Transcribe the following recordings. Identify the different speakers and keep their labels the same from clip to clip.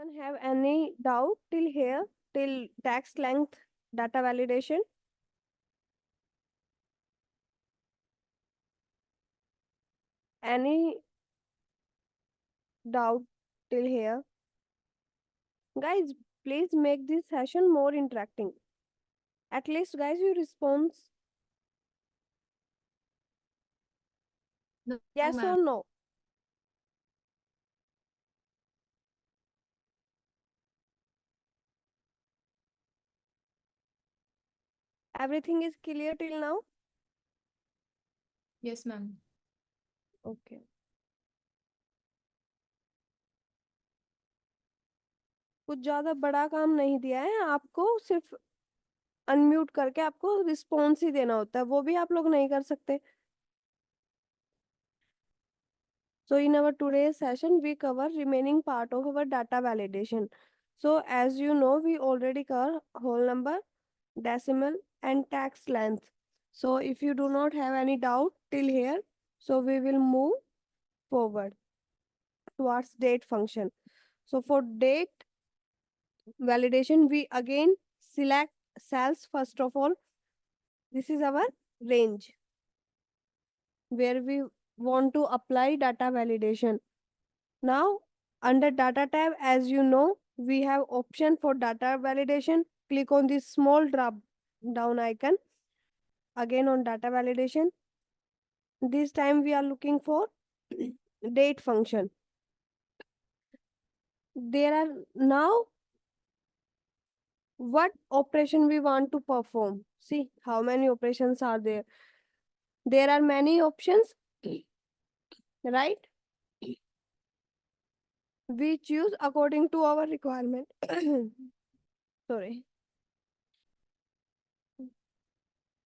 Speaker 1: Anyone have any doubt till here, till tax length data validation? Any doubt till here? Guys, please make this session more interacting. At least, guys, your response
Speaker 2: No,
Speaker 1: yes or
Speaker 2: ma'am.
Speaker 1: no. Everything is clear till now?
Speaker 2: Yes, ma'am.
Speaker 1: Okay. कुछ ज्यादा बड़ा काम नहीं दिया है आपको, सिर्फ unmute करके आपको रिस्पॉन्स ही देना होता है, वो भी आप लोग नहीं कर सकते. So in our today's session, we cover remaining part of our data validation. So as you know, we already cover whole number, decimal, and tax length. So if you do not have any doubt till here, so we will move forward towards date function. So for date validation, we again select cells first of all. This is our range where we want to apply data validation. Now, under data tab, as you know, we have option for data validation. Click on this small drop down icon. Again on data validation. This time we are looking for date function. There are now what operation we want to perform. See how many operations are there. There are many options, right? We choose according to our requirement. Sorry.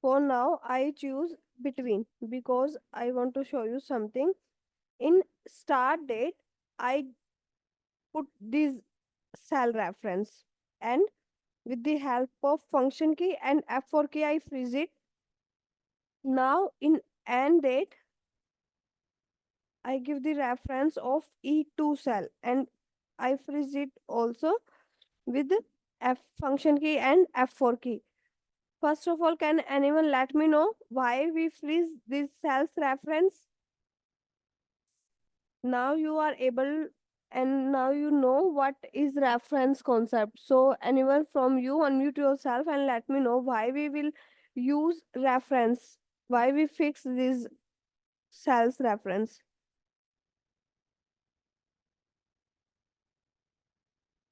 Speaker 1: For now, I choose between because I want to show you something. In start date, I put this cell reference, and with the help of function key and F4 key, I freeze it. Now in end date, I give the reference of E2 cell and I freeze it also with F function key and F4 key. First of all, can anyone let me know why we freeze this cell's reference? Now you are able and now you know what is reference concept. So anyone from you unmute yourself and let me know why we will use reference, why we fix this cells reference.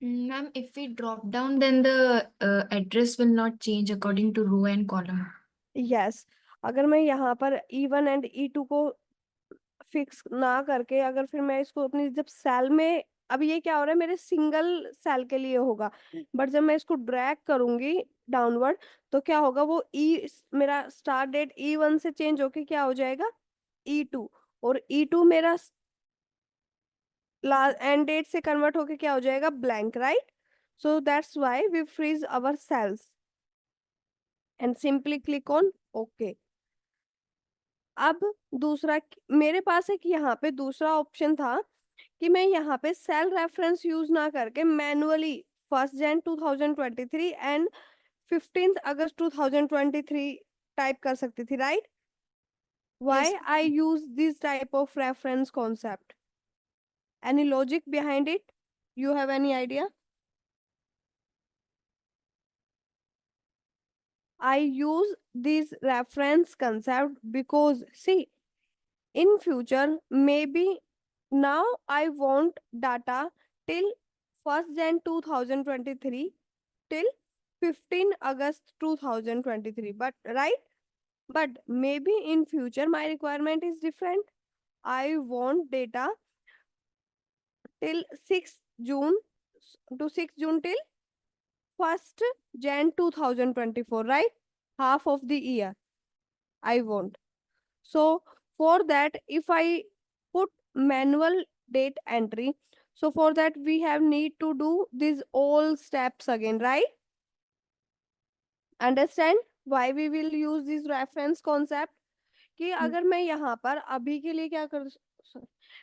Speaker 2: Ma'am, if we drop down, then the address will not change according to row and column.
Speaker 1: Yes, अगर मैं यहाँ पर E1 and E2 को fix ना करके अगर फिर मैं इसको अपनी जब सेल में, अब ये क्या हो रहा है मेरे सिंगल सेल के लिए होगा, बट जब मैं इसको ड्रैग करूंगी डाउनवर्ड तो क्या होगा, वो मेरा स्टार्ट डेट E1 से चेंज होके क्या हो जाएगा E2, और E2 मेरा लास्ट एंड डेट से कन्वर्ट होके क्या हो जाएगा blank, right? So that's why we freeze our cells and simply click on okay. अब दूसरा मेरे पास एक यहाँ पे दूसरा ऑप्शन था कि मैं यहाँ पे सेल रेफरेंस यूज ना करके manually 1 Jan 2023 and 15 August 2023 type कर सकती थी, right?
Speaker 2: Yes.
Speaker 1: Why I use this type of reference concept? Any logic behind it? You have any idea? I use this reference concept because see, in future maybe now I want data till 1 Jan 2023 till 15 August 2023, but right, but maybe in future my requirement is different. I want data till 6 June to 6 June till 1 Jan 2024, right? Half of the year I want. So for that, if I put manual date entry, so for that we have need to do these all steps again, right? Understand why we will use this reference concept? कि अगर मैं यहाँ पर अभी के लिए क्या कर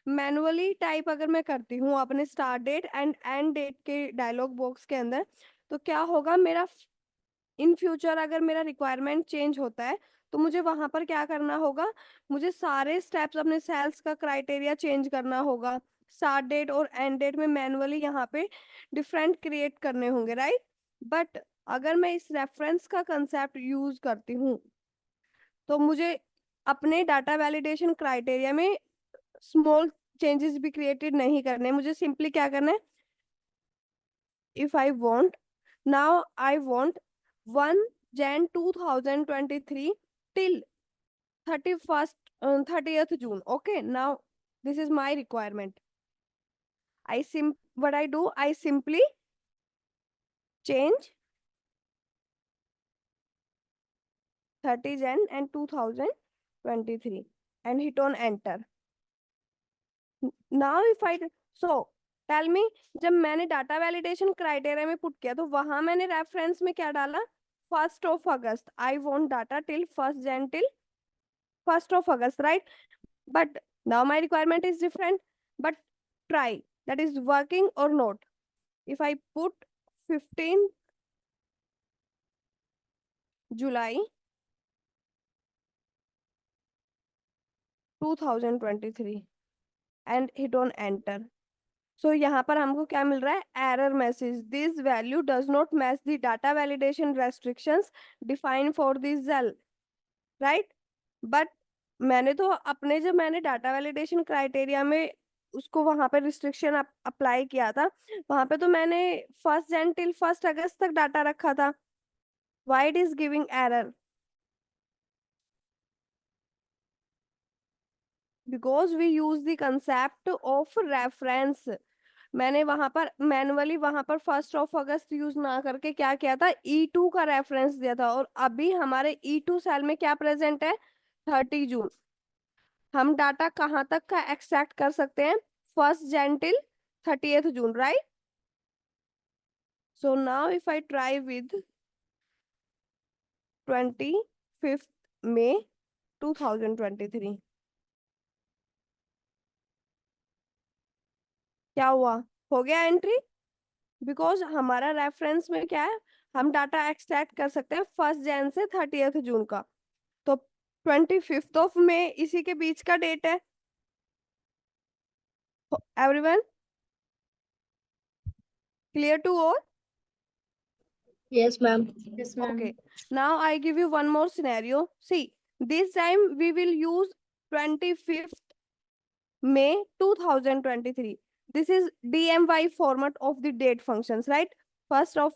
Speaker 1: मैनुअली टाइप अगर मैं करती हूँ अपने start date and end date के डायलॉग बॉक्स के अंदर, तो क्या होगा, मेरा इन फ्यूचर अगर मेरा रिक्वायरमेंट चेंज होता है तो मुझे वहां पर क्या करना होगा, मुझे सारे स्टेप्स अपने सेल्स का क्राइटेरिया चेंज करना होगा, स्टार्ट डेट और एंड डेट में मैनुअली यहाँ पे डिफरेंट क्रिएट करने होंगे, राइट। बट अगर मैं इस रेफरेंस का कंसेप्ट यूज करती हूँ तो मुझे अपने डाटा वैलिडेशन क्राइटेरिया में स्मॉल चेंजेस भी क्रिएटेड नहीं करने, मुझे सिंपली क्या करना है, if I want, now I want 1 Jan 2023 till 31st 30th June. Okay, now this is my requirement. What I do, I simply change 30 Jan and 2023 and hit on enter. Now if I so tell me, जब मैंने data validation criteria में put किया तो वहां मैंने reference में क्या डाला, 1st of August, I want data till 1st Jan till 1st of August, right? But now my requirement is different. But try that is working or not. If I put 15th July 2023 and hit on enter. So यहाँ पर हमको क्या मिल रहा है, error message, this value does not match the data validation restrictions defined for this cell, right. But मैंने तो अपने, जब मैंने डाटा वैलिडेशन क्राइटेरिया में उसको वहां पे रिस्ट्रिक्शन अप्लाई किया था, वहां पे तो मैंने 1st Jan till 1st August तक डाटा रखा था, why it is giving error, because we use the concept of reference. मैंने वहां पर मैनुअली वहां पर 1st of August यूज ना करके क्या किया था, E2 का रेफरेंस दिया था, और अभी हमारे E2 सेल में क्या प्रेजेंट है, 30 जून। हम डाटा कहाँ तक का एक्सट्रैक्ट कर सकते हैं, 1st Jan till 30th June, right? So now if I try with 25th May 2023, क्या हुआ, हो गया एंट्री, बिकॉज हमारा रेफरेंस में क्या है, हम डाटा एक्सट्रैक्ट कर सकते हैं 1st Jan से 30th June का, तो 25th of May इसी के बीच का डेट है। Everyone clear to all?
Speaker 3: Yes, ma'am.
Speaker 2: Yes, ma'am.
Speaker 1: Okay, now I give you one more scenario. See, this time we will use 25th May 2023. This is DMY format of the date functions, right? First of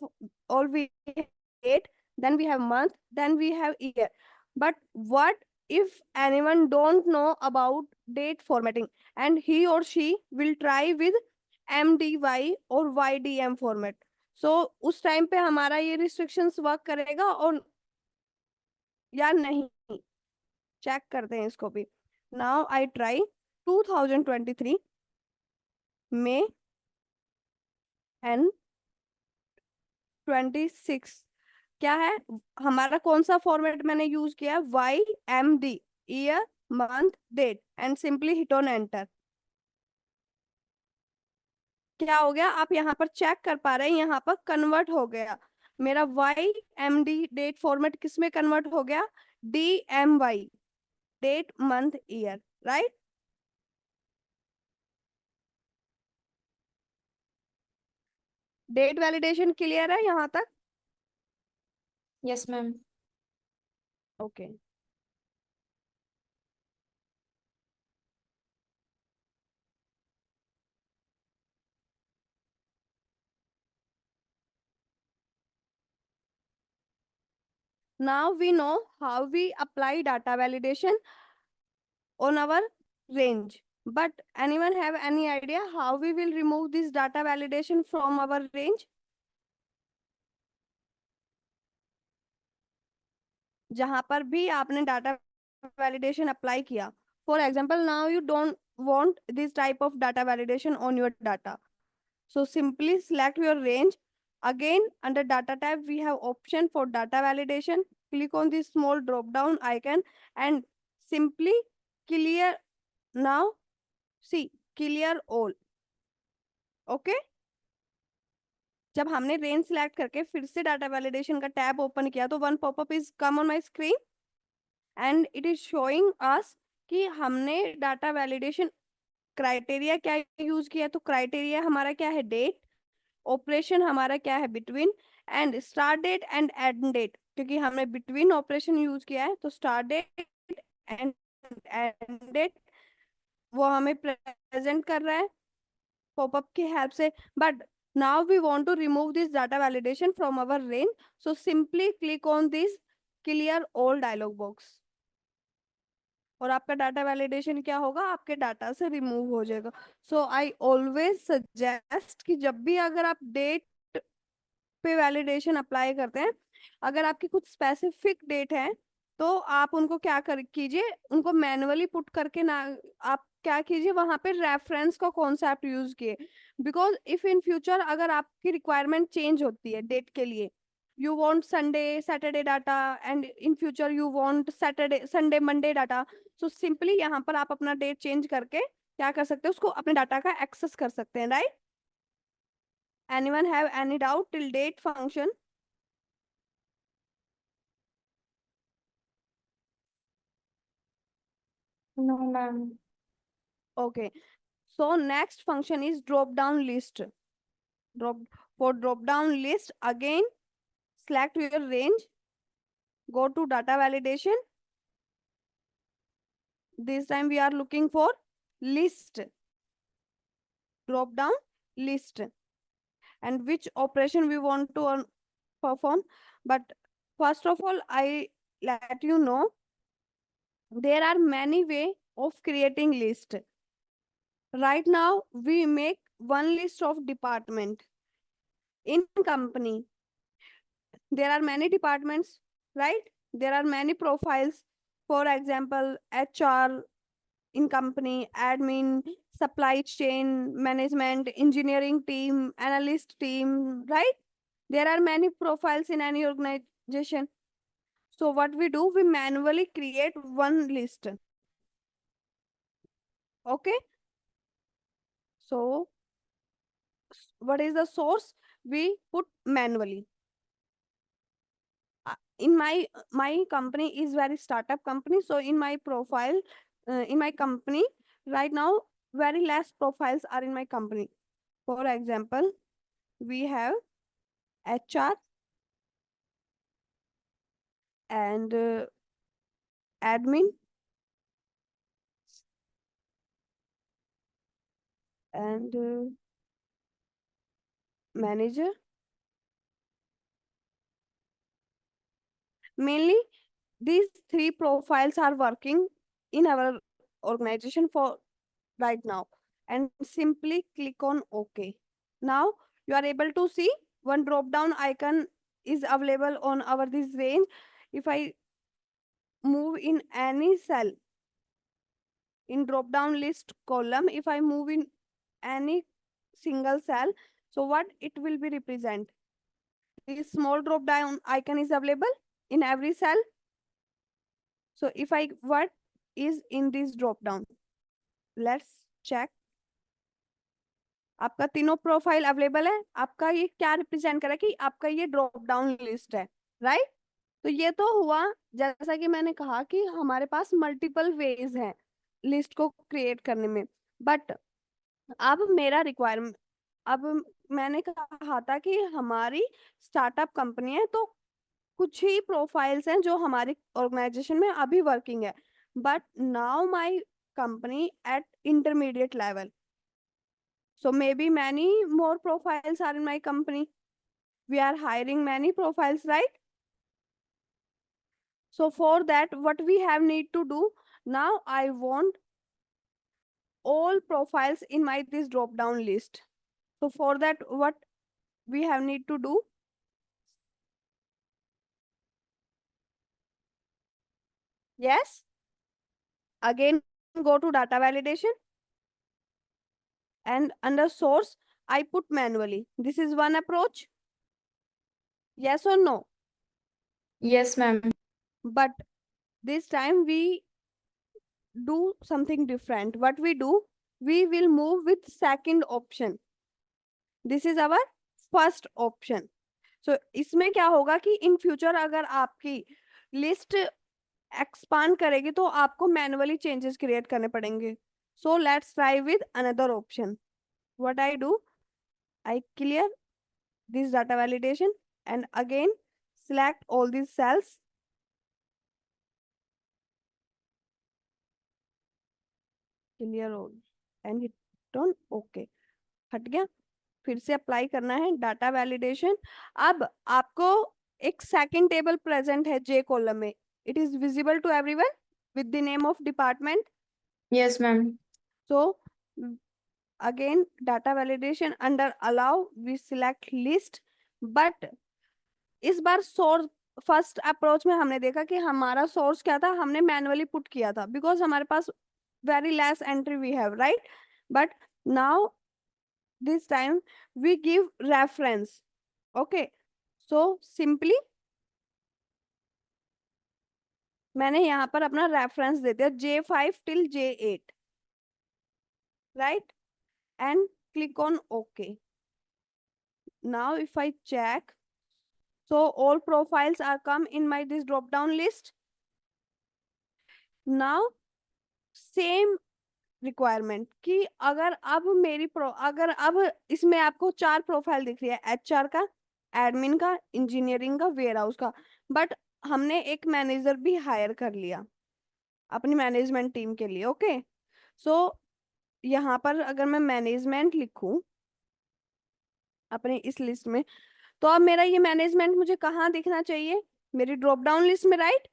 Speaker 1: all, we have date, then we have month, then we have year. But what if anyone don't know about date formatting and he or she will try with MDY or YDM format? So उस time पे हमारा ये restrictions work करेगा और या नहीं, check करते हैं इसको भी। नाउ आई ट्राई 2023 में एंड 26 क्या है, हमारा कौन सा फॉर्मेट मैंने यूज किया, YMD, year month date, and simply hit on enter. क्या हो गया, आप यहाँ पर चेक कर पा रहे हैं, यहाँ पर कन्वर्ट हो गया मेरा YMD डेट फॉर्मेट, किस में कन्वर्ट हो गया, DMY, date month year, right. Date validation clear है यहाँ तक?
Speaker 2: Yes, ma'am.
Speaker 1: Okay, now we know how we apply data validation on our range, but anyone have any idea how we will remove this data validation from our range? जहां पर भी आपने data validation apply किया, for example now you don't want this type of data validation on your data, so simply select your range. Again, under data tab we have option for data validation, click on this small drop down icon and simply clear. Now see clear all. Okay, जब हमने range select करके फिर से data validation का tab open किया तो one popup is come on my screen and it is showing us कि हमने डाटा वैलिडेशन क्राइटेरिया क्या यूज किया। तो क्राइटेरिया हमारा क्या है, डेट। ऑपरेशन हमारा क्या है, between. And start date and end date, क्योंकि हमने बिटवीन ऑपरेशन यूज किया है तो start date and end date वो हमें प्रेजेंट कर रहा है पॉपअप की हेल्प से। But now we want to remove this data validation from our range, so simply click on this clear all dialogue box और आपका डाटा वैलिडेशन क्या होगा, आपके डाटा से रिमूव हो जाएगा। सो आई ऑलवेज सजेस्ट कि जब भी अगर आप डेट पे वैलिडेशन अप्लाई करते हैं, अगर आपकी कुछ स्पेसिफिक डेट है तो आप उनको क्या कर कीजिए, उनको मैनुअली पुट करके ना, आप क्या कीजिए वहां पे रेफरेंस का कॉन्सेप्ट यूज किए। बिकॉज इफ इन फ्यूचर अगर आपकी रिक्वायरमेंट चेंज होती है डेट के लिए, you want Sunday Saturday data and in future you want Saturday Sunday Monday data, so simply यहाँ पर आप अपना डेट चेंज करके क्या कर सकते हैं, उसको अपने डाटा का एक्सेस कर सकते हैं, right. Anyone have any doubt till date function?
Speaker 2: No, ma'am.
Speaker 1: Okay. So next function is drop down list. Drop for drop down list again, select your range, go to data validation. This time we are looking for list. Drop down list and which operation we want to perform. But first of all, I let you know there are many way of creating list. Right now we make one list of department in company. There are many departments, right? There are many profiles. For example, HR in company, admin, supply chain management, engineering team, analyst team, right? There are many profiles in any organization. So what we do, we manually create one list. Okay. So what is the source? We put manually. In my company is very startup company, so in my profile, in my company right now very less profiles are in my company. For example, we have HR and admin and manager. Mainly these three profiles are working in our organization for right now, and simply click on OK. Now you are able to see one drop down icon is available on our this range. If I move in any cell in drop down list column, if I move in any single cell, so what it will be represent, this small drop down icon is available in every cell. So if I, what is in this drop down, let's check. आपका तीनों profile available है, आपका ये क्या represent कर रहा है कि आपका ये ड्रॉप डाउन लिस्ट है, राइट। तो ये तो हुआ, जैसा कि मैंने कहा कि हमारे पास मल्टीपल वेज हैं लिस्ट को क्रिएट करने में। बट अब मेरा रिक्वायरमेंट, अब मैंने कहा था कि हमारी स्टार्टअप कंपनी है तो कुछ ही प्रोफाइल्स हैं जो हमारी ऑर्गेनाइजेशन में अभी वर्किंग है। But now my company at intermediate level, so maybe many more profiles are in my company. We are hiring many profiles, right? So for that, what we have need to do, now I want all profiles in my this drop down list. So for that, what we have need to do, yes, again go to data validation and under source I put manually. This is one approach, yes or no?
Speaker 2: Yes, ma'am.
Speaker 1: But this time we do something different. What we do, we will move with second option. This is our first option. So इसमें क्या होगा कि in future अगर आपकी list expand करेगी तो आपको manually changes create करने पड़ेंगे. So let's try with another option. What I do, I clear this data validation and again select all these cells. Clear all and hit on OK. हट गया. फिर से apply करना है डाटा वैलिडेशन. अब आपको एक सेकंड टेबल प्रेजेंट है जे कॉलम में. It is visible to everyone with the name of department.
Speaker 2: Yes, ma'am.
Speaker 1: So again data validation under allow we select list. but इस बार सोर्स फर्स्ट अप्रोच में हमने देखा कि हमारा सोर्स क्या था, हमने मैनुअली पुट किया था बिकॉज हमारे पास very less entry we have, right. But now this time we give reference. Okay, so simply मैंने यहाँ पर अपना रेफरेंस दे दिया J5 till J8, right, and click on OK. Now if I check, so all profiles are come in my this drop down list. Now same requirement कि अगर अब अगर अब इसमें आपको 4 प्रोफाइल दिख रही है, HR का, एडमिन का, इंजीनियरिंग का, वेयर हाउस का. बट हमने एक मैनेजर भी हायर कर लिया अपनी मैनेजमेंट टीम के लिए. ओके, सो यहाँ पर अगर मैं मैनेजमेंट लिखूं अपने इस लिस्ट में, तो अब मेरा ये मैनेजमेंट मुझे कहाँ दिखना चाहिए, मेरी ड्रॉप डाउन लिस्ट में, राइट.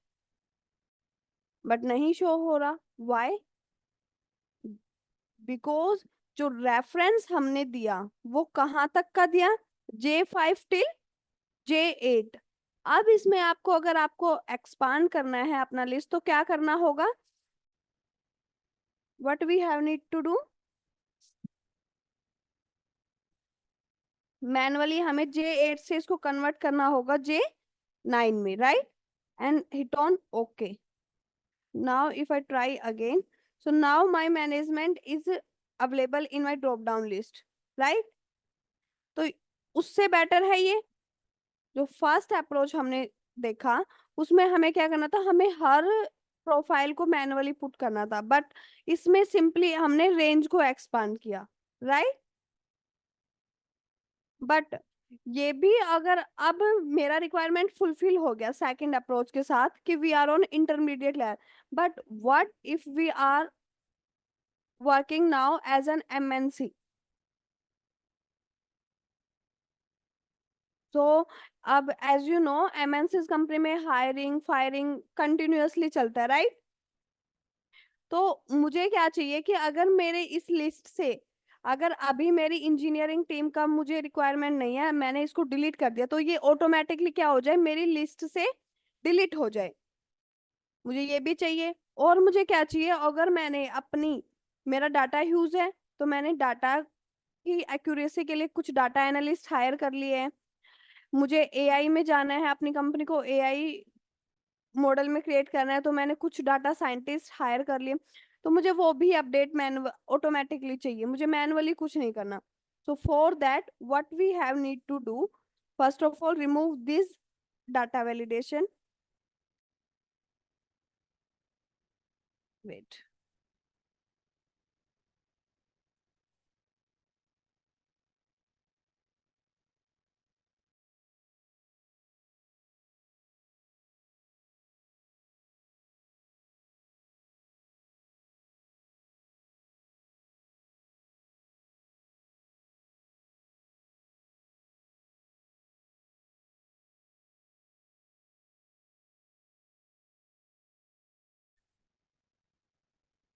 Speaker 1: बट नहीं शो हो रहा. वाई? बिकॉज जो रेफरेंस हमने दिया वो कहां तक का दिया, J5 till J8. अब इसमें आपको अगर आपको एक्सपांड करना है अपना लिस्ट तो क्या करना होगा, what we have need to do, manually हमें J8 से इसको कन्वर्ट करना होगा J9 में, right, and hit on okay. Now if I try again, so now my management is available in my drop down list, right. तो उससे better है ये जो फर्स्ट अप्रोच हमने देखा, उसमें हमें क्या करना था, हमें हर प्रोफाइल को मैनुअली पुट करना था. बट इसमें सिंपली हमने रेंज को एक्सपांड किया, राइट. बट ये भी अगर अब मेरा रिक्वायरमेंट फुलफिल हो गया सेकंड अप्रोच के साथ कि we are on intermediate level, but what if we are working now as an MNC. तो अब as you know MNCs company में हायरिंग फायरिंग कंटिन्यूअसली चलता है, राइट. तो मुझे क्या चाहिए कि अगर मेरे इस लिस्ट से अगर अभी मेरी इंजीनियरिंग टीम का मुझे रिक्वायरमेंट नहीं है, मैंने इसको डिलीट कर दिया, तो ये ऑटोमेटिकली क्या हो जाए, मेरी लिस्ट से डिलीट हो जाए. मुझे ये भी चाहिए. और मुझे क्या चाहिए, अगर मैंने अपनी मेरा डाटा ह्यूज है तो मैंने डाटा की एक्यूरेसी के लिए कुछ डाटा एनालिस्ट हायर कर लिए हैं. मुझे AI में जाना है, अपनी कंपनी को AI मॉडल में क्रिएट करना है, तो मैंने कुछ डाटा साइंटिस्ट हायर कर लिए. तो मुझे वो भी अपडेट मैनुअल ऑटोमेटिकली चाहिए, मुझे मैनुअली कुछ नहीं करना. So for that what we have need to do, first of all remove this data validation. Wait,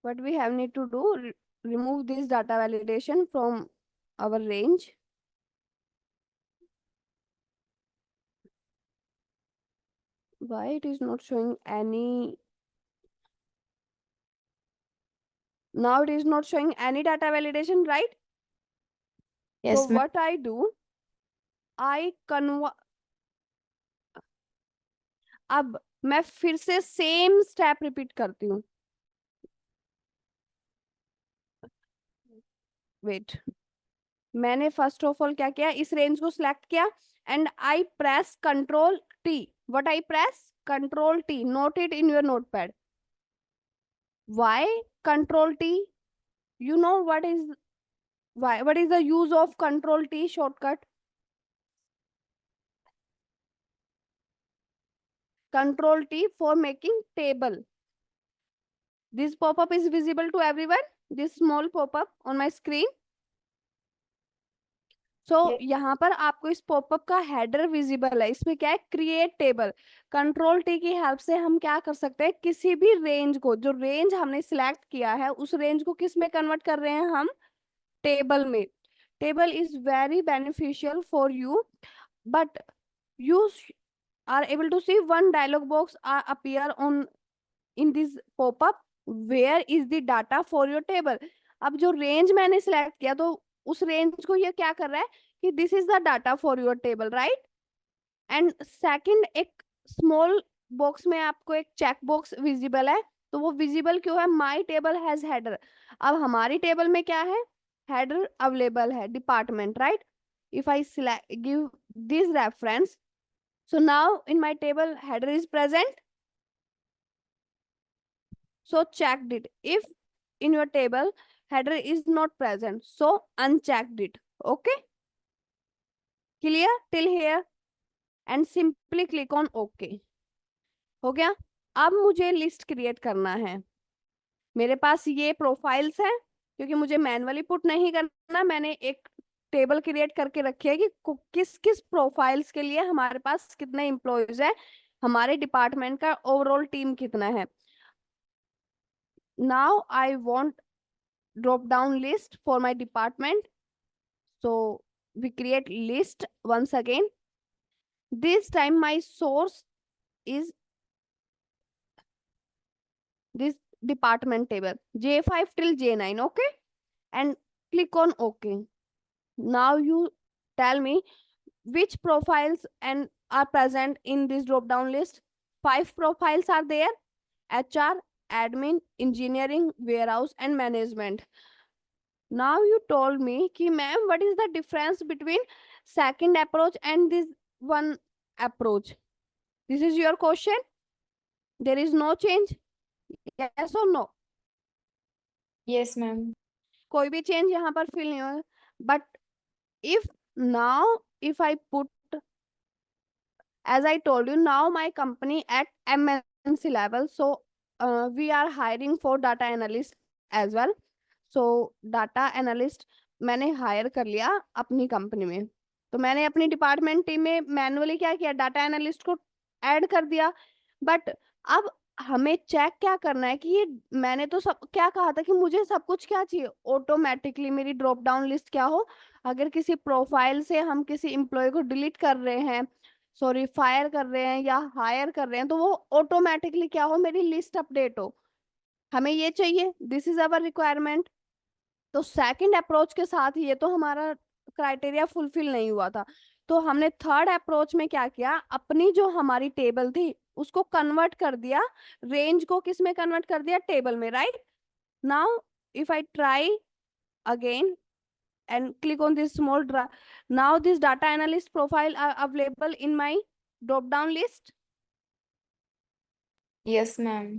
Speaker 1: what we have need to do, remove this data validation from our range. Why it is not showing any, now it is not showing any data validation, right.
Speaker 2: Yes,
Speaker 1: So
Speaker 2: ma'am.
Speaker 1: what I do, I convert. अब मैं फिर से same step repeat करती हूँ. Wait, मैंने first of all क्या किया, इस रेंज को सिलेक्ट किया and I press control T. What I press? Control T. Note it in your notepad. Why control T? You know what is the use of control T shortcut? Control T for making table. This pop-up is visible to everyone. This small pop-up on my screen. So
Speaker 2: Yes.
Speaker 1: यहाँ पर आपको इस popup का header visible है. इसमें क्या है? Create table. Control T की हेल्प से हम क्या कर सकते हैं, किसी भी रेंज को, जो रेंज हमने सिलेक्ट किया है उस रेंज को किस में कन्वर्ट कर रहे हैं हम? टेबल में. Table is very beneficial for you, but you are able to see one dialog box appear on in this pop-up. Where is the data for your table? अब जो रेंज मैंने सिलेक्ट किया तो उस रेंज को ये क्या कर रहा है कि this is the data for your table, right. And second, एक स्मॉल बॉक्स में आपको एक चेक बॉक्स विजिबल है. तो वो विजिबल क्यों है? माई टेबल हैज हेडर. अब हमारी टेबल में क्या है? हेडर अवेलेबल है, department, right. If I select give this reference, so now in my table header is present. So checked it. If in your table header is not present, so unchecked it. Okay, clear till here? And simply click on OK. हो गया. अब मुझे list create करना है. मेरे पास ये profiles है, क्योंकि मुझे मैनुअली पुट नहीं करना. मैंने एक टेबल क्रिएट करके रखी है कि किस किस प्रोफाइल्स के लिए हमारे पास कितने एम्प्लॉयज है, हमारे डिपार्टमेंट का ओवरऑल टीम कितना है. Now I want drop down list for my department. So we create list once again. This time my source is this department table J5 till J9. Okay, and click on OK. Now you tell me which profiles and are present in this drop down list. 5 profiles are there: HR, admin, engineering, warehouse and management. Now you told me ki ma'am, what is the difference between second approach and this one approach? This is your question. There is no change. Yes or no?
Speaker 2: Yes, ma'am.
Speaker 1: कोई भी change यहाँ पर feel नहीं हो. But if now if I put, as I told you, now my company at MNC level, so we are hiring for data analyst as well. So data analyst मैंने higher कर लिया अपनी company में. तो मैंने अपनी डिपार्टमेंट टीम में manually क्या किया, डाटा एनालिस्ट को ऐड कर दिया. बट अब हमें चेक क्या करना है कि ये, मैंने तो सब क्या कहा था कि मुझे सब कुछ क्या चाहिए, ऑटोमेटिकली मेरी ड्रॉप डाउन लिस्ट क्या हो. अगर किसी प्रोफाइल से हम किसी एम्प्लॉय को डिलीट कर रहे हैं, सॉरी फायर कर रहे हैं या हायर कर रहे हैं, तो वो ऑटोमेटिकली क्या हो, मेरी लिस्ट अपडेट हो. हमें ये चाहिए, दिस इज अवर रिक्वायरमेंट. तो सेकंड अप्रोच के साथ ये तो हमारा क्राइटेरिया फुलफिल नहीं हुआ था. तो हमने थर्ड अप्रोच में क्या किया, अपनी जो हमारी टेबल थी उसको कन्वर्ट कर दिया, रेंज को किस में कन्वर्ट कर दिया, टेबल में, right. Now if I try again and click on this small now this data analyst profile are available in my drop down list.
Speaker 2: Yes, ma'am.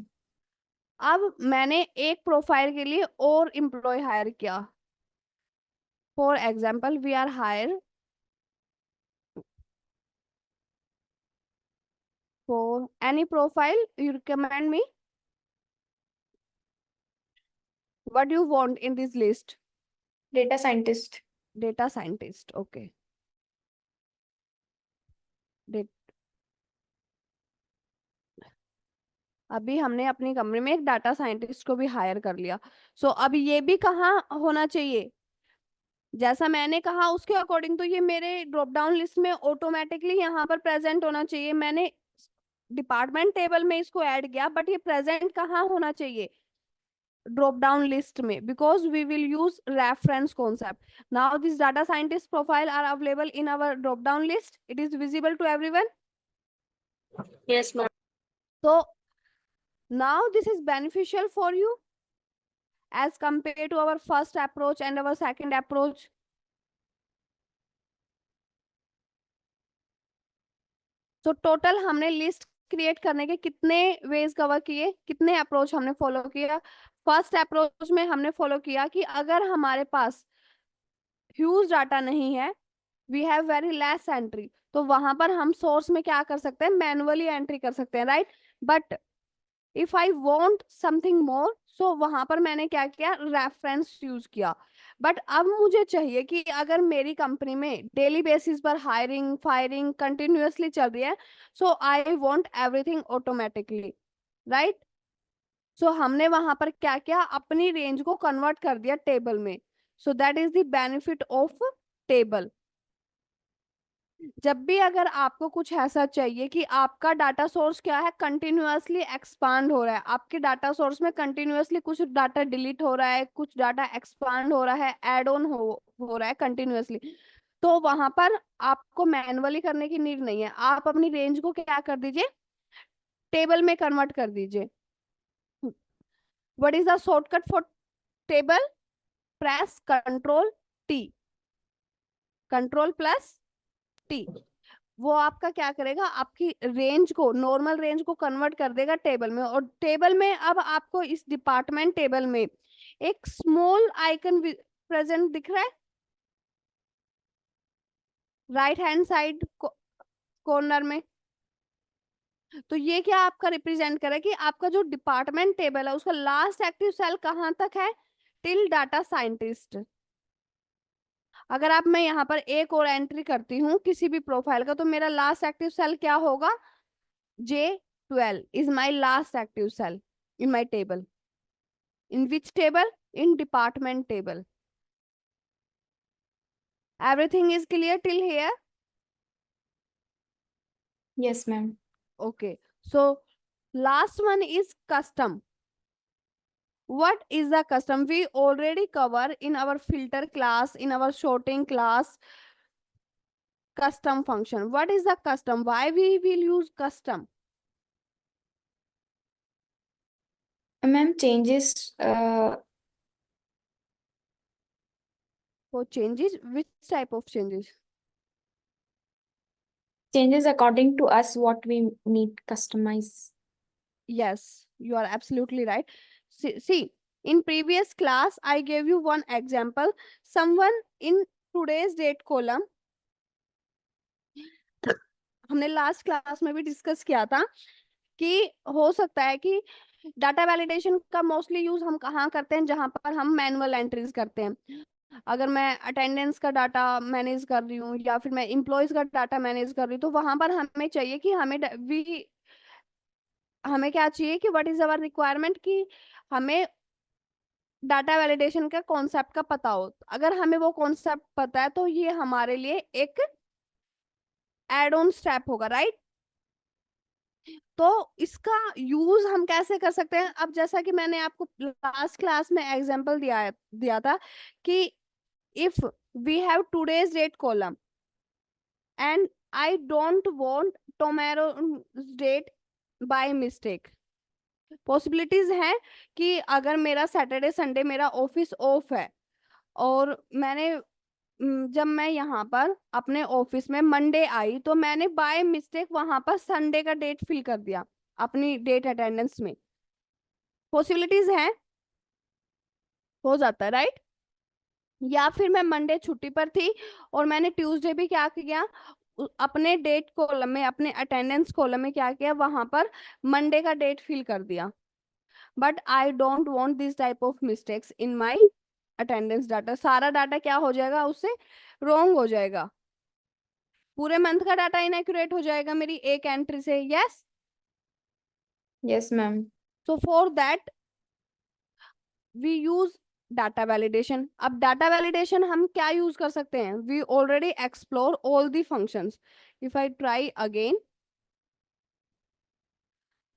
Speaker 1: अब मैंने एक प्रोफाइल के लिए और एम्प्लॉय हायर किया. For example we are hire for any profile you recommend me. What do you want in this list?
Speaker 2: Data scientist.
Speaker 1: Data scientist. Okay. अभी हमने अपनी कंपनी में एक डाटा साइंटिस्ट को भी हायर कर लिया. सो अब ये भी कहाँ होना चाहिए, जैसा मैंने कहा उसके अकॉर्डिंग, तो ये मेरे ड्रॉप डाउन लिस्ट में ऑटोमेटिकली यहाँ पर प्रेजेंट होना चाहिए. मैंने डिपार्टमेंट टेबल में इसको ऐड किया, बट ये प्रेजेंट कहाँ होना चाहिए, ड्रॉप डाउन लिस्ट में, because we will use reference concept. Now this data scientist profile are available in our drop down list. It is visible to everyone.
Speaker 3: Yes, ma'am.
Speaker 1: So now this is beneficial for you. as compared to our first approach and our second approach? तो total हमने list create करने के कितने veg cover किए, कितने approach हमने follow किया? First approach में हमने फॉलो किया कि अगर हमारे पास ह्यूज डाटा नहीं है, we have very less entry, तो वहां पर हम सोर्स में क्या कर सकते हैं, मैनुअली एंट्री कर सकते हैं, right? But if I want something more, so वहां पर मैंने क्या किया, रेफरेंस यूज किया। बट अब मुझे चाहिए कि अगर मेरी कंपनी में डेली बेसिस पर हायरिंग फायरिंग कंटिन्यूअसली चल रही है, so I want everything automatically, right? So हमने वहां पर क्या किया, अपनी रेंज को कन्वर्ट कर दिया टेबल में। So that is the benefit of table. जब भी अगर आपको कुछ ऐसा चाहिए कि आपका डाटा सोर्स क्या है, कंटिन्यूअसली एक्सपांड हो रहा है, आपके डाटा सोर्स में कंटिन्यूअसली कुछ डाटा डिलीट हो रहा है, कुछ डाटा एक्सपांड हो रहा है, ऐड ऑन हो रहा है कंटिन्यूअसली, तो वहां पर आपको मैनुअली करने की नीड नहीं है। आप अपनी रेंज को क्या कर दीजिए, टेबल में कन्वर्ट कर दीजिए। What is the shortcut for table? Press control T, control plus T. वो आपका क्या करेगा, आपकी रेंज को, नॉर्मल रेंज को कन्वर्ट कर देगा टेबल में। और टेबल में अब आपको इस डिपार्टमेंट टेबल में एक स्मॉल आइकन प्रेजेंट दिख रहा है राइट हैंड साइड कॉर्नर में। तो ये क्या आपका रिप्रेजेंट करे कि आपका जो डिपार्टमेंट टेबल है उसका लास्ट एक्टिव सेल कहाँ तक है, टिल डाटा साइंटिस्ट। अगर आप, मैं यहाँ पर एक और एंट्री करती हूँ किसी भी प्रोफाइल का, तो मेरा लास्ट एक्टिव सेल क्या होगा, J12 is my last active cell in my table. In which table? In department table. Everything is clear till here?
Speaker 2: Yes, ma'am.
Speaker 1: Okay. So last one is custom. What is the custom? We already cover in our filter class, in our sorting class, custom function. What is the custom? Why we will use custom?
Speaker 2: Ma'am, changes
Speaker 1: For changes, which type of changes?
Speaker 2: changes according to us what we need customize.
Speaker 1: Yes, you are absolutely right. See, in previous class, I gave you one example. Someone in today's date column, हमने last class में भी discuss किया था कि हो सकता है कि डाटा वैलिडेशन का मोस्टली यूज हम कहाँ करते हैं, जहां पर हम मैनुअल एंट्रीज करते हैं। अगर मैं अटेंडेंस का डाटा मैनेज कर रही हूँ या फिर मैं इम्प्लॉयज का डाटा मैनेज कर रही हूँ, तो वहां पर हमें चाहिए कि हमें क्या चाहिए कि व्हाट इज अवर रिक्वायरमेंट, कि हमें डाटा वैलिडेशन का कॉन्सेप्ट का पता हो। अगर हमें वो कॉन्सेप्ट पता है तो ये हमारे लिए एक एड ऑन स्टेप होगा, राइट? तो इसका यूज हम कैसे कर सकते हैं? अब जैसा कि मैंने आपको लास्ट क्लास में एग्जांपल दिया था कि if we have today's date column and I don't want tomorrow date by mistake, possibilities हैं कि अगर मेरा सैटरडे संडे मेरा ऑफिस ऑफ है और जब मैं यहाँ पर अपने ऑफिस में मंडे आई, तो मैंने बाय मिस्टेक वहां पर संडे का डेट फिल कर दिया अपनी डेट अटेंडेंस में। पॉसिबिलिटीज हैं, हो जाता है, राइट? या फिर मैं मंडे छुट्टी पर थी और मैंने ट्यूसडे भी क्या किया, अपने डेट कॉलम में, अपने अटेंडेंस कॉलम में क्या किया, वहां पर मंडे का डेट फिल कर दिया। But I don't want this type of mistakes in my attendance data. सारा डाटा क्या हो जाएगा, उससे रॉन्ग हो जाएगा, पूरे मंथ का डाटा इनएक्यूरेट हो जाएगा मेरी एक एंट्री से। Yes,
Speaker 2: Yes, ma'am.
Speaker 1: So for that we use data validation. अब डाटा वैलिडेशन हम क्या यूज कर सकते हैं, we already explore all the functions. If I try again,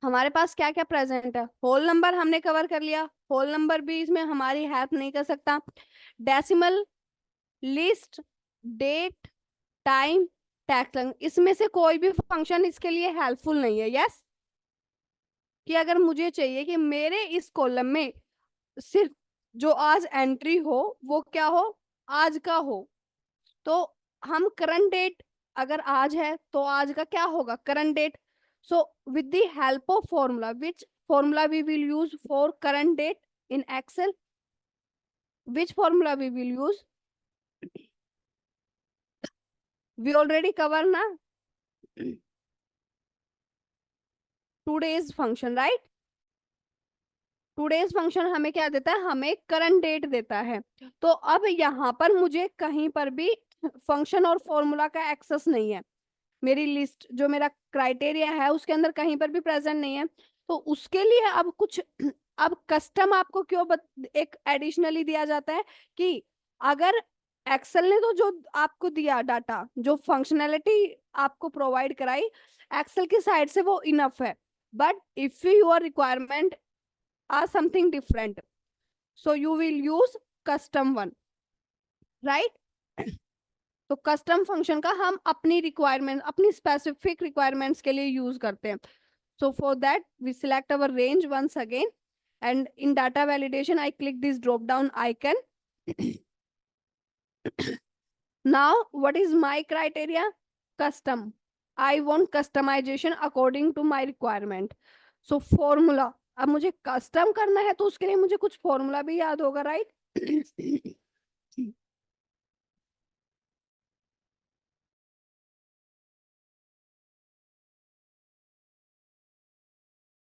Speaker 1: हमारे पास क्या क्या प्रेजेंट है, होल नंबर हमने कवर कर लिया, होल नंबर भी इसमें हमारी हेल्प नहीं कर सकता। Decimal, list, date, time, text length, इसमें से कोई भी फंक्शन इसके लिए हेल्पफुल नहीं है। यस, कि अगर मुझे चाहिए कि मेरे इस कॉलम में सिर्फ जो आज एंट्री हो वो क्या हो, आज का हो। तो हम करंट डेट, अगर आज है तो आज का क्या होगा, current date. So with the help of formula, which formula we will use for current date in Excel, which formula we will use, we already cover na today's function, right? today's function हमें क्या देता है, हमें current date देता है। तो अब यहाँ पर मुझे कहीं पर भी फंक्शन और फॉर्मूला का एक्सेस नहीं है, मेरी लिस्ट जो मेरा क्राइटेरिया है उसके अंदर कहीं पर भी प्रेजेंट नहीं है। तो उसके लिए अब कुछ अब कस्टम आपको क्यों एक एडिशनली दिया जाता है कि अगर एक्सेल ने तो जो आपको दिया डाटा, जो फंक्शनैलिटी आपको प्रोवाइड कराई एक्सेल की साइड से वो इनफ है, but if your requirement are something different, so you will use custom one, right. तो कस्टम फंक्शन का हम अपनी रिक्वायरमेंट, अपनी स्पेसिफिक रिक्वायरमेंट्स के लिए यूज करते हैं। So for that we select our range once again, and in data validation I click this drop down icon. Now what is my criteria, custom, I want customization according to my requirement. So formula, अब मुझे custom करना है तो उसके लिए मुझे कुछ formula भी याद होगा, राइट।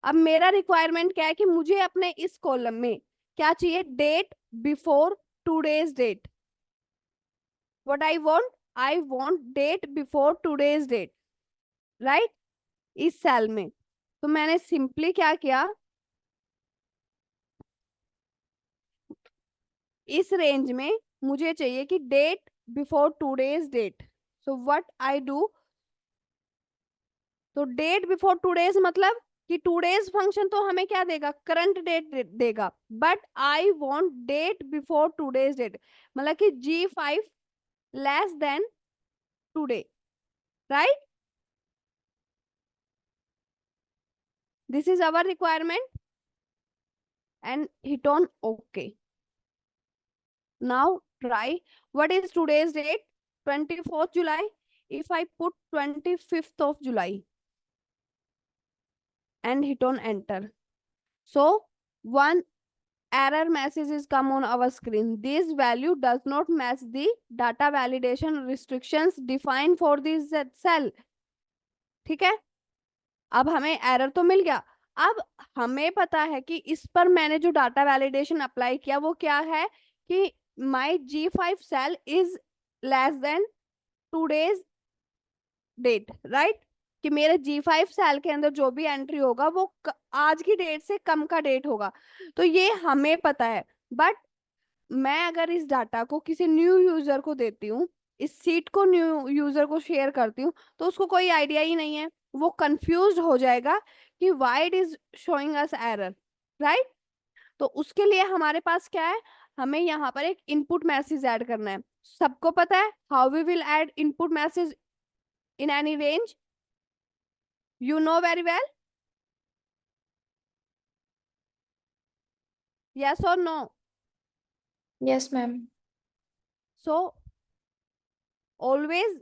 Speaker 1: अब मेरा रिक्वायरमेंट क्या है कि मुझे अपने इस कॉलम में क्या चाहिए, date before today's date. What I want date before today's date, right, इस सेल में। तो मैंने सिंपली क्या किया, इस रेंज में मुझे चाहिए कि date before today's date. So what I do, तो डेट बिफोर टूडेज मतलब कि टूडेज फंक्शन तो हमें क्या देगा, करंट डेट देगा, but I want date before today's date, मतलब कि G5 less than today, right. This is our requirement and hit on OK. Now try, what is today's date, 24th July. If I put 25th of July and hit on enter, so one error message is come on our screen, this value does not match the data validation restrictions defined for this cell। ठीक है, अब हमें error तो मिल गया। अब हमें पता है कि इस पर मैंने जो डाटा वैलिडेशन अप्लाई किया वो क्या है कि my G5 cell is less than today's date, right, कि मेरे G5 सेल के अंदर जो भी एंट्री होगा वो आज की डेट से कम का डेट होगा। तो ये हमें पता है, बट मैं अगर इस डाटा को किसी न्यू यूजर को देती हूँ, इस सीट को न्यू यूजर को शेयर करती हूँ, तो उसको कोई आइडिया ही नहीं है, वो कंफ्यूज हो जाएगा कि why it is showing us error, right. तो उसके लिए हमारे पास क्या है, हमें यहाँ पर एक इनपुट मैसेज ऐड करना है। सबको पता है how we will add input message in any range, you know very well, yes or no?
Speaker 2: Yes, ma'am.
Speaker 1: So always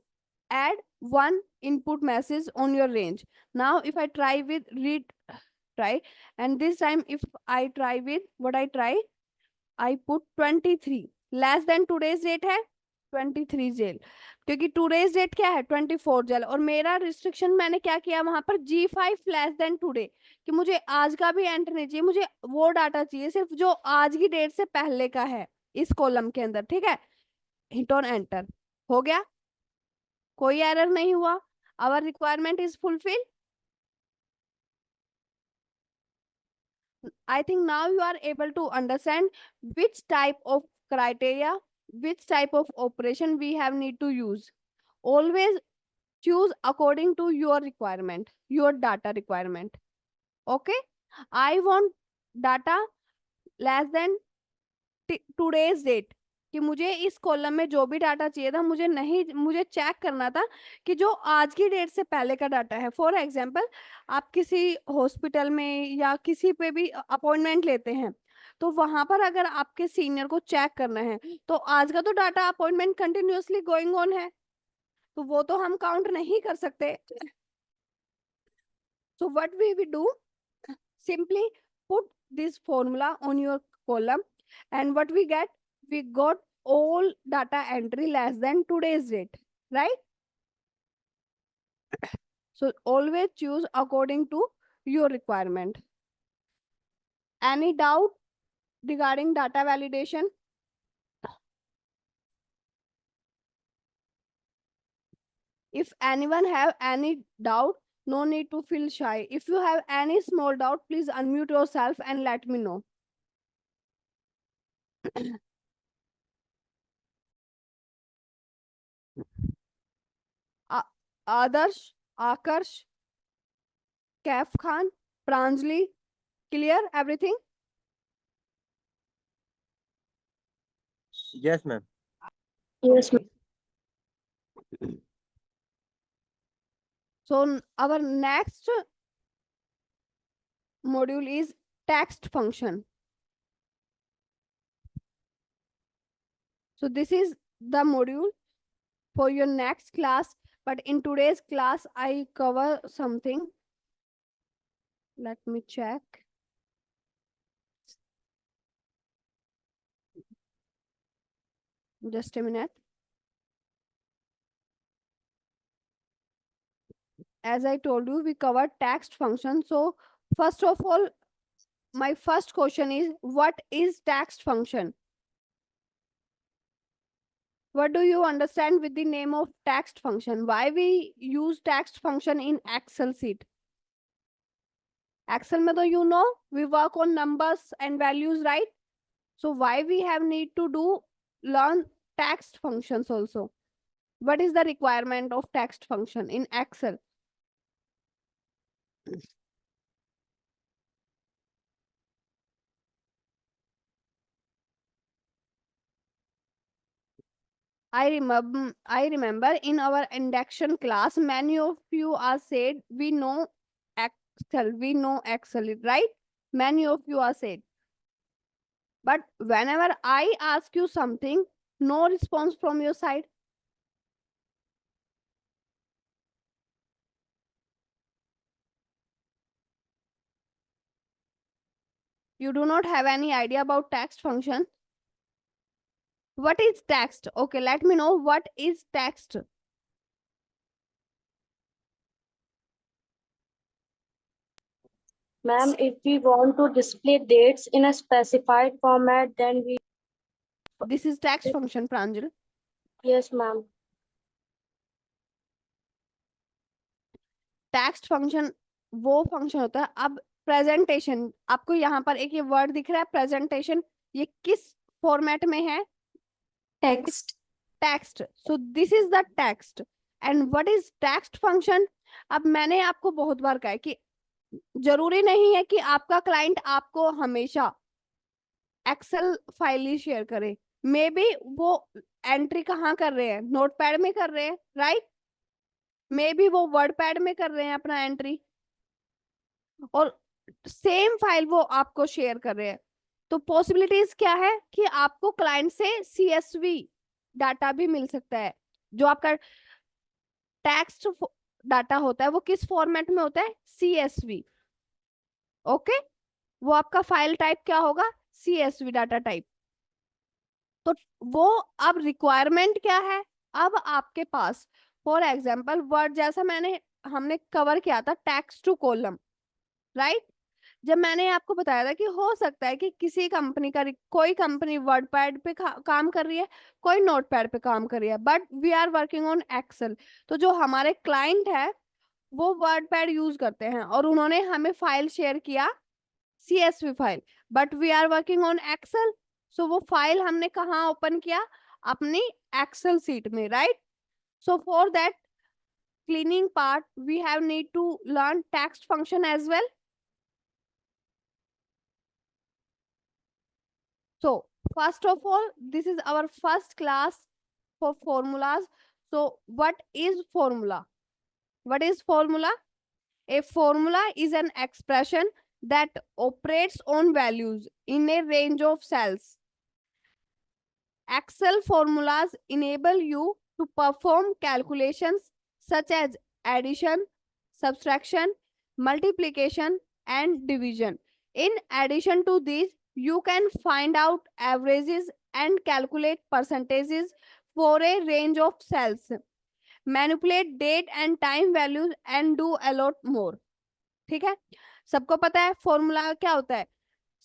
Speaker 1: add one input message on your range. Now if I try with read try, and this time if I try with what I try, I put 23 less than today's date है 23 jail, क्योंकि today's date क्या है 24 jail, और मेरा restriction मैंने क्या किया वहां पर G5 लेस देन टुडे, कि मुझे आज का भी एंटर नहीं चाहिए, मुझे वो डाटा चाहिए सिर्फ जो आज की डेट से पहले का है इस कॉलम के अंदर। ठीक है, हिट ऑन एंटर, हो गया, कोई एरर नहीं हुआ, our requirement is fulfil. I think now you are able to understand which type of criteria, which type of operation we have need to use. Always choose according to your requirement, your data requirement. Okay, I want data less than today's date, कि मुझे इस column में जो भी data चाहिए था मुझे नहीं, मुझे चेक करना था कि जो आज की डेट से पहले का डाटा है। फॉर एग्जांपल आप किसी हॉस्पिटल में या किसी पे भी अपॉइंटमेंट लेते हैं, तो वहां पर अगर आपके सीनियर को चेक करना है, तो आज का तो data appointment continuously going on है, तो वो तो हम काउंट नहीं कर सकते. So what we do, simply put this formula on your column, and what we got all data entry less than today's date, right? So always choose according to your requirement. Any doubt regarding data validation? If anyone have any doubt, no need to feel shy. If you have any small doubt, please unmute yourself and let me know. Adarsh, Akarsh, Kaif Khan, Pranjali, clear everything?
Speaker 4: Yes, ma'am.
Speaker 3: Yes, ma'am.
Speaker 1: So our next module is text function. So this is the module for your next class, but in today's class I cover something. Let me check. Just a minute. As I told you, we covered text function. So first of all, my first question is, what is text function? What do you understand with the name of text function? Why we use text function in Excel sheet? Excel mein, you know, we work on numbers and values, right? So why we have need to learn text functions also? What is the requirement of text function in Excel? I remember in our induction class, many of you are said we know Excel, right? Many of you are said. But whenever I ask you something, no response from your side. You do not have any idea about text function. What is text? Okay, let me know what is text.
Speaker 3: Ma'am, if we want to display dates in a specified format, then we.
Speaker 1: This is text function, Pranjal.
Speaker 3: Yes, ma'am.
Speaker 1: Text function वो function होता है. अब presentation, आपको यहाँ पर एक ये word दिख रहा है प्रेजेंटेशन, ये किस फॉर्मेट में है?
Speaker 2: Text.
Speaker 1: Text. So this is the text. And what is text function? अब मैंने आपको बहुत बार कहा है कि जरूरी नहीं है कि आपका क्लाइंट आपको हमेशा एक्सेल फाइल ही शेयर करे. मे बी वो एंट्री कहाँ कर रहे हैं? नोटपैड में कर रहे हैं, राइट? मे बी वो वर्ड पैड में कर रहे हैं अपना एंट्री, और सेम फाइल वो आपको शेयर कर रहे हैं. तो पॉसिबिलिटीज क्या है कि आपको क्लाइंट से CSV डाटा भी मिल सकता है. जो आपका टेक्स्ट डाटा होता है वो किस फॉर्मेट में होता है? CSV. ओके, वो आपका फाइल टाइप क्या होगा? CSV data type. तो वो अब रिक्वायरमेंट क्या है? अब आपके पास फॉर एग्जाम्पल वर्ड, जैसा हमने कवर किया था टेक्स्ट टू कॉलम, राइट? जब मैंने आपको बताया था कि हो सकता है कि किसी कंपनी का कोई कंपनी वर्ड पैड पे काम कर रही है, कोई नोट पैड पे काम कर रही है, but we are working on Excel. तो जो हमारे क्लाइंट है वो वर्ड पैड यूज करते हैं और उन्होंने हमें फाइल शेयर किया CSV file, but we are working on excel. So वो फाइल हमने कहाँ ओपन किया? अपनी एक्सेल सीट में, right? So for that cleaning part, we have need to learn text function as well. So first of all, this is our first class for formulas. So what is formula? What is formula? A formula is an expression that operates on values in a range of cells. Excel formulas enable you to perform calculations such as addition, subtraction, multiplication, and division. In addition to these, you can find out averages and calculate percentages for a range of cells, manipulate date and time values, and do a lot more. ठीक है, सबको पता है formula क्या होता है?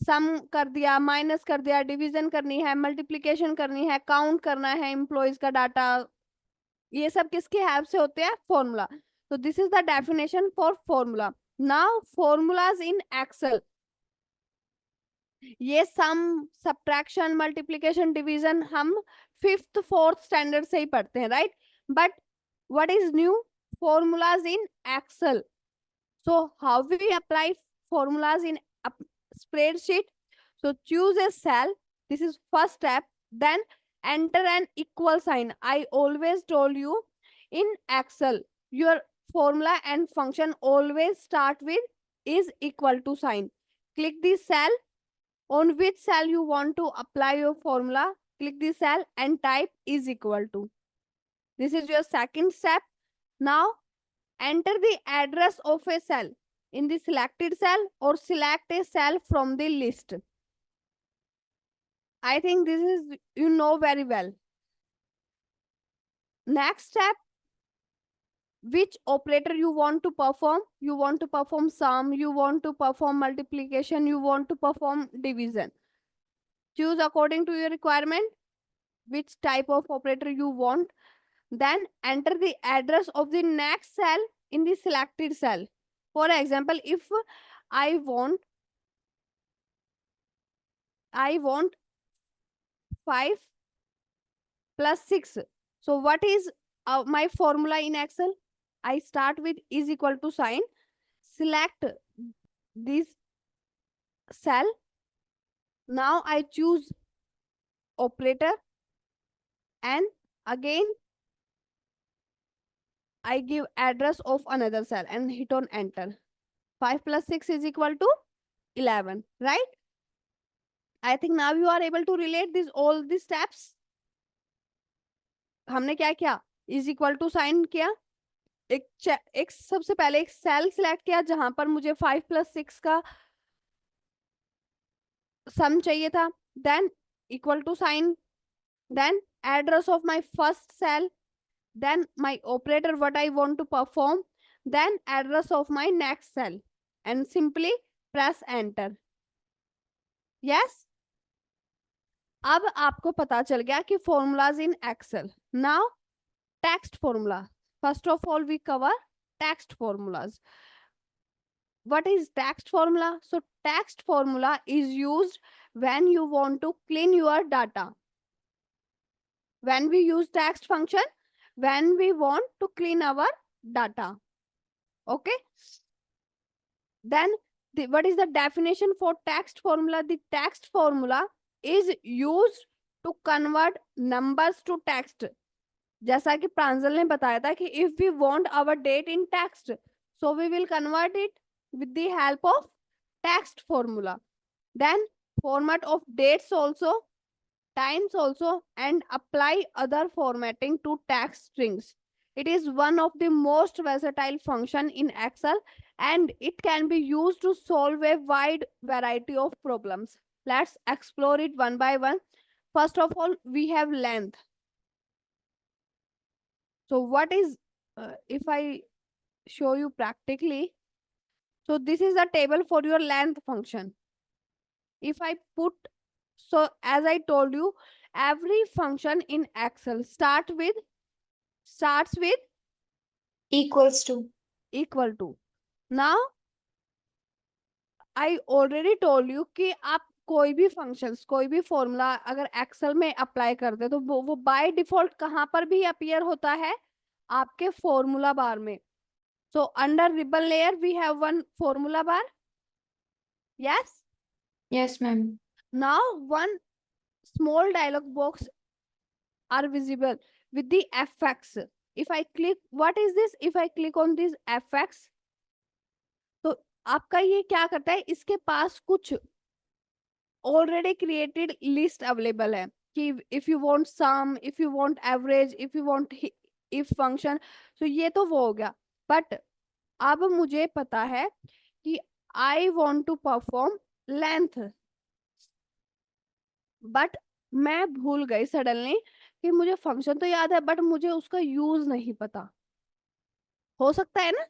Speaker 1: सम कर दिया, माइनस कर दिया, डिवीजन करनी है, मल्टीप्लिकेशन करनी है, काउंट करना है एम्प्लॉयज का डाटा, ये सब किसके हेल्प से होते हैं? फॉर्मूला. तो this is the definition for formula. Now formulas in Excel, ये सम, सब्ट्रैक्शन, मल्टीप्लिकेशन, डिवीजन हम 5th 4th स्टैंडर्ड से ही पढ़ते हैं, right? But what is new? Formulas in Excel. So how we apply formulas in a spreadsheet? So choose a cell. This is first step. Then enter an equal sign. I always told you in Excel, your formula and function always start with is equal to sign. Click the cell on which cell you want to apply your formula. Click the cell and type is equal to. This is your second step. Now enter the address of a cell in the selected cell or select a cell from the list. I think this is, you know very well. Next step, which operator you want to perform? You want to perform sum, you want to perform multiplication, you want to perform division. Choose according to your requirement which type of operator you want. Then enter the address of the next cell in the selected cell. For example, if I want 5 plus 6. So what is my formula in Excel? I start with is equal to sign, select this cell. Now I choose operator and again I give address of another cell and hit on enter. 5 plus 6 is equal to 11, right? I think now you are able to relate this all these steps. हमने क्या किया? Is equal to sign किया, एक सबसे पहले एक cell select किया जहां पर मुझे 5 plus 6 का सम चाहिए था. Then equal to sign, then address of my first cell, then my operator what I want to perform, then address of my next cell, and simply press enter. Yes? अब आपको पता चल गया कि formulas in Excel. Now text formula. First of all we cover text formulas. What is text formula? So text formula is used when you want to clean your data. When we use text function, when we want to clean our data. Okay. Then what is the definition for text formula? The text formula is used to convert numbers to text. जैसा कि प्रांजल ने बताया था कि if we want our date in text, so we will convert it with the help of text formula. Then format of dates also, times also, and apply other formatting to text strings. It is one of the most versatile function in Excel and it can be used to solve a wide variety of problems. Let's explore it one by one. First of all, we have length. So what is, if I show you practically, so this is a table for your length function. If I put, so as I told you, every function in Excel starts with
Speaker 2: Equals to.
Speaker 1: equal to. Now I already told you कि आप कोई भी functions, कोई भी formula अगर Excel में apply करते हैं तो वो by default कहाँ पर भी appear होता है? आपके formula bar में. So under ribbon layer we have one formula bar. Yes.
Speaker 2: Yes, ma'am.
Speaker 1: Now one small dialog box are visible with the FX. If I click, what is this? If I click on this FX, तो आपका ये क्या करता है, इसके पास कुछ already created list available है कि if you want sum, if you want average, if you want if function, तो ये तो वो हो गया। बट अब मुझे पता है कि I want to perform length, but मैं भूल गई सडनली कि मुझे फंक्शन तो याद है बट मुझे उसका यूज नहीं पता। हो सकता है ना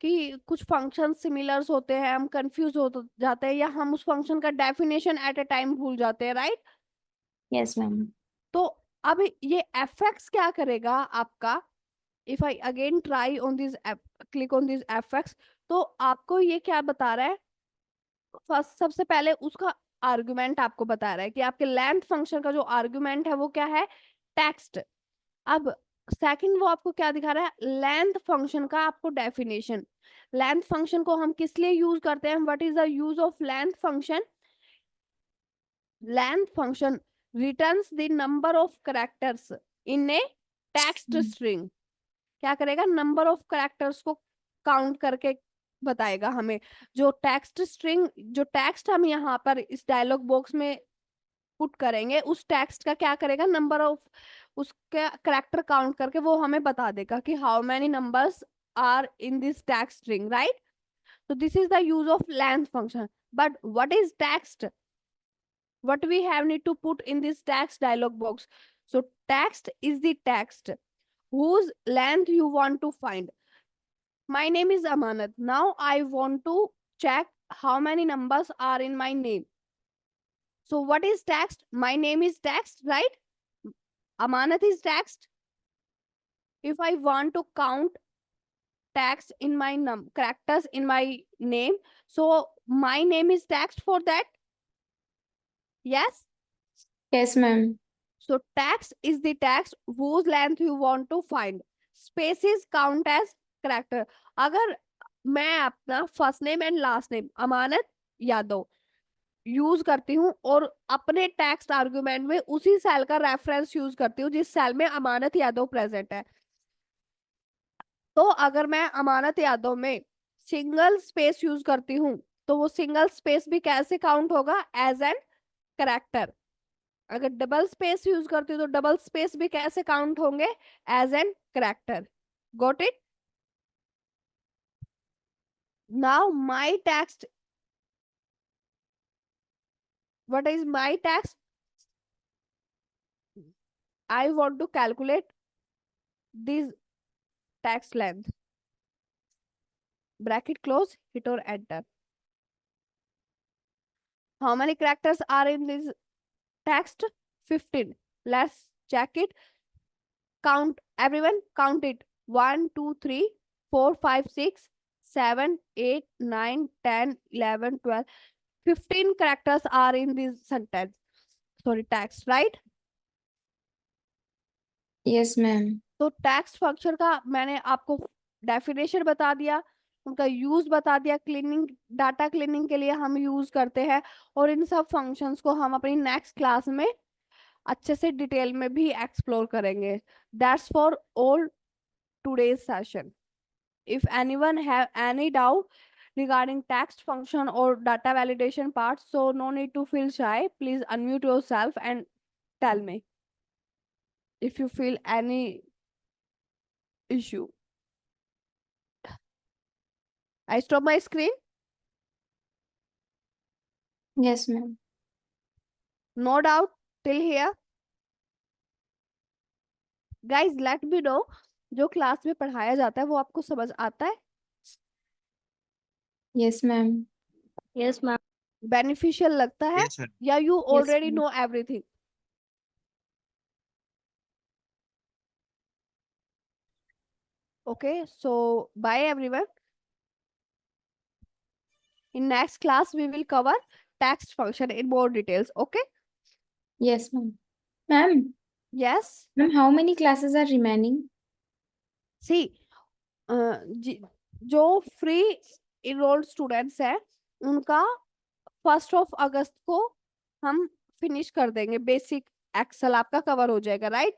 Speaker 1: कि कुछ फंक्शन सिमिलर्स होते हैं, हम कंफ्यूज हो जाते हैं, या हम उस फंक्शन का डेफिनेशन एट अ टाइम भूल जाते हैं, राइट?
Speaker 3: Yes, ma'am.
Speaker 1: तो अब ये fx क्या करेगा आपका, if I again try on this click on this fx, तो आपको ये क्या बता रहा है, फर्स्ट सबसे पहले उसका आर्गुमेंट आपको बता रहा है कि आपके लेंथ फंक्शन का जो आर्गुमेंट है वो क्या है, टेक्स्ट। अब सेकंड वो आपको क्या दिखा रहा है, लेंथ फंक्शन का आपको डेफिनेशन। लेंथ फंक्शन को हम किस लिए यूज करते हैं, what is the use of length function? length function returns the number of characters in a text string। क्या करेगा, नंबर ऑफ कैरेक्टर्स को काउंट करके बताएगा हमें। जो टेक्स्ट स्ट्रिंग, जो टेक्स्ट हम यहाँ पर इस डायलॉग बॉक्स में पुट करेंगे, उस टेक्स्ट का क्या करेगा, नंबर ऑफ उसका कैरेक्टर काउंट करके वो हमें बता देगा कि how many numbers are in this text string, right? so this is the use of length function। but what is text, what we have need to put in this text dialog box? So text is the text whose length you want to find। my name is Amanat, now I want to check how many numbers are in my name। so what is text? My name is text, right? Amanat is text। if I want to count text in my characters in my name, so my name is text for that, yes?
Speaker 3: Yes, ma'am.
Speaker 1: So text is the text whose length you want to find। Spaces count as character। अगर मैं अपना first name and last name Amanat Yadav use करती हूँ और अपने text argument में उसी cell का रेफरेंस यूज करती हूँ जिस सेल में अमानत यादव प्रेजेंट है, तो अगर मैं अमानत यादव में सिंगल स्पेस यूज करती हूँ तो वो सिंगल स्पेस भी कैसे काउंट होगा, एज एन कैरेक्टर। अगर डबल स्पेस यूज करती हूँ तो डबल स्पेस भी कैसे काउंट होंगे, as an character. Got it? Now my text, what is my text? I want to calculate this text length, bracket close, hit और enter. How many characters are in this text? 15। let's check it, count, everyone count it, 1 2 3 4 5 6 7 8 9 10 11 12 15 characters are in this sentence, sorry text, right?
Speaker 3: Yes, ma'am.
Speaker 1: तो text function का मैंने आपको definition बता दिया, उनका use बता दिया, क्लीनिंग, डाटा क्लीनिंग के लिए हम यूज करते हैं, और इन सब फंक्शंस को हम अपनी नेक्स्ट क्लास में अच्छे से डिटेल में भी एक्सप्लोर करेंगे। That's for all today's session। if anyone have any doubt regarding text function or data validation part, so no need to feel shy, please unmute yourself and tell me if you feel any issue। I stop my screen?
Speaker 3: Yes, ma'am.
Speaker 1: No doubt till here? guys let me know जो class में पढ़ाया जाता है वो आपको समझ आता है,
Speaker 3: Yes, ma'am. Yes, ma'am.
Speaker 1: Beneficial लगता है,
Speaker 4: Yes, sir.
Speaker 1: या you
Speaker 3: Yes,
Speaker 1: already
Speaker 3: ma'am.
Speaker 1: Know everything? okay, so bye everyone। in next class we will cover text function in more details, okay?
Speaker 3: Yes, ma'am. Ma'am,
Speaker 1: yes,
Speaker 3: ma'am, how many classes are remaining?
Speaker 1: see जो free enrolled students हैं उनका 1 अगस्त को हम finish कर देंगे, basic Excel आपका cover हो जाएगा, राइट?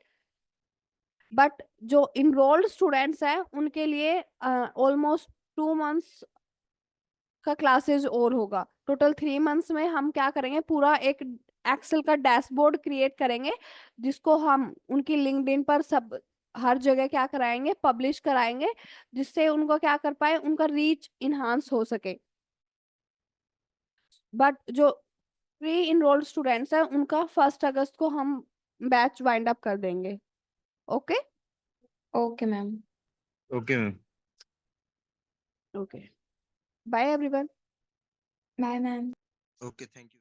Speaker 1: बट जो इनरोल्ड स्टूडेंट्स हैं उनके लिए ऑलमोस्ट 2 months का क्लासेस और होगा। टोटल 3 मंथ्स में हम क्या करेंगे, पूरा एक एक्सेल का डैशबोर्ड क्रिएट करेंगे, जिसको हम उनकी लिंक्डइन पर सब हर जगह क्या कराएंगे, पब्लिश कराएंगे, जिससे उनको क्या कर पाए, उनका रीच इन्हांस हो सके। बट जो प्री इनरोल्ड स्टूडेंट्स हैं उनका 1 अगस्त को हम बैच वाइंड अप कर देंगे। Okay
Speaker 2: Okay, ma'am.
Speaker 4: Okay, ma'am.
Speaker 1: Okay, bye everyone.
Speaker 2: Bye, ma'am.
Speaker 4: Okay, thank you.